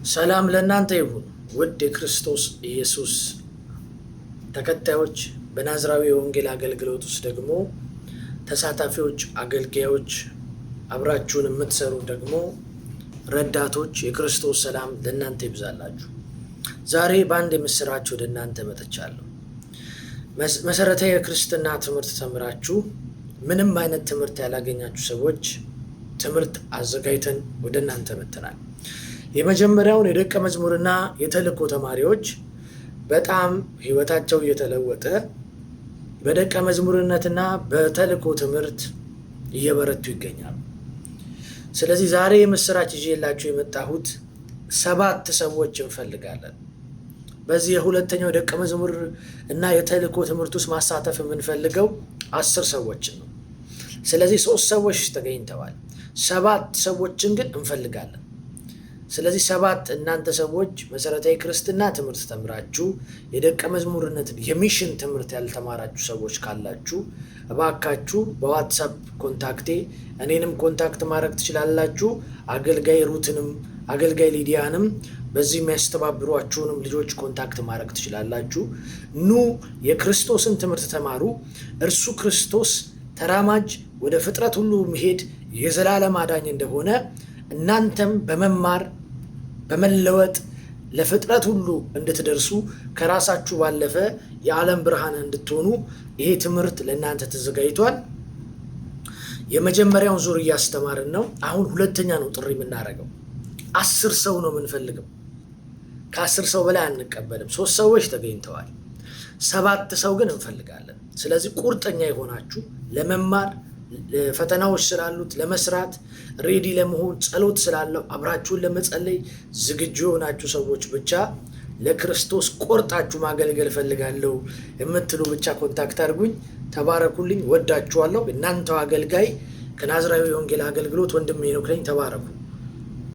ሰላም ለእናንተ ይሁን ውድ የክርስቶስ ኢየሱስ ተከታዮች፣ በናዝራዊ የወንጌል አገልግሎት ውስጥ ደግሞ ተሳታፊዎች፣ አገልጋዮች፣ አብራችሁን የምትሰሩ ደግሞ ረዳቶች፣ የክርስቶስ ሰላም ለእናንተ ይብዛላችሁ። ዛሬ በአንድ የምስራች ወደ እናንተ መጥቻለሁ። መሰረታዊ የክርስትና ትምህርት ተምራችሁ ምንም አይነት ትምህርት ያላገኛችሁ ሰዎች ትምህርት አዘጋጅተን ወደ እናንተ መጥተናል። የመጀመሪያውን የደቀ መዝሙርና የተልእኮ ተማሪዎች በጣም ህይወታቸው እየተለወጠ በደቀ መዝሙርነትና በተልእኮ ትምህርት እየበረቱ ይገኛሉ። ስለዚህ ዛሬ የምስራች ይዤላችሁ የመጣሁት 7 ሰዎች እንፈልጋለን። በዚህ የሁለተኛው ደቀ መዝሙር እና የተልእኮ ትምህርት ውስጥ ማሳተፍ የምንፈልገው 10 ሰዎችን ነው። ስለዚህ 3 ሰዎች ተገኝተዋል። 7 ሰዎችን ግን እንፈልጋለን። ስለዚህ 7 እናንተ ሰዎች መሰረታዊ ክርስትና ትምህርት ተምራችሁ የደቀ መዝሙርነትን የሚሽን ትምህርት ያልተማራችሁ ሰዎች ካላችሁ እባካችሁ በዋትሳፕ ኮንታክቴ እኔንም ኮንታክት ማድረግ ትችላላችሁ። አገልጋይ ሩትንም አገልጋይ ሊዲያንም በዚህ የሚያስተባብሯችሁንም ልጆች ኮንታክት ማድረግ ትችላላችሁ። ኑ የክርስቶስን ትምህርት ተማሩ። እርሱ ክርስቶስ ተራማጅ ወደ ፍጥረት ሁሉ መሄድ የዘላለም አዳኝ እንደሆነ እናንተም በመማር በመለወጥ ለፍጥረት ሁሉ እንድትደርሱ ከራሳችሁ ባለፈ የዓለም ብርሃን እንድትሆኑ ይሄ ትምህርት ለእናንተ ተዘጋጅቷል። የመጀመሪያውን ዙር እያስተማርን ነው። አሁን ሁለተኛ ነው ጥሪ የምናደርገው። 10 ሰው ነው የምንፈልገው። ከ10 ሰው በላይ አንቀበልም። 3 ሰዎች ተገኝተዋል። 7 ሰው ግን እንፈልጋለን። ስለዚህ ቁርጠኛ የሆናችሁ ለመማር ፈተናዎች ስላሉት ለመስራት ሬዲ ለመሆን ጸሎት ስላለው አብራችሁን ለመጸለይ ዝግጁ የሆናችሁ ሰዎች ብቻ ለክርስቶስ ቆርጣችሁ ማገልገል ፈልጋለሁ የምትሉ ብቻ ኮንታክት አድርጉኝ። ተባረኩልኝ። ወዳችኋለሁ። እናንተው አገልጋይ ከናዝራዊ የወንጌል አገልግሎት ወንድሜ ሄኖክ ነኝ። ተባረኩ።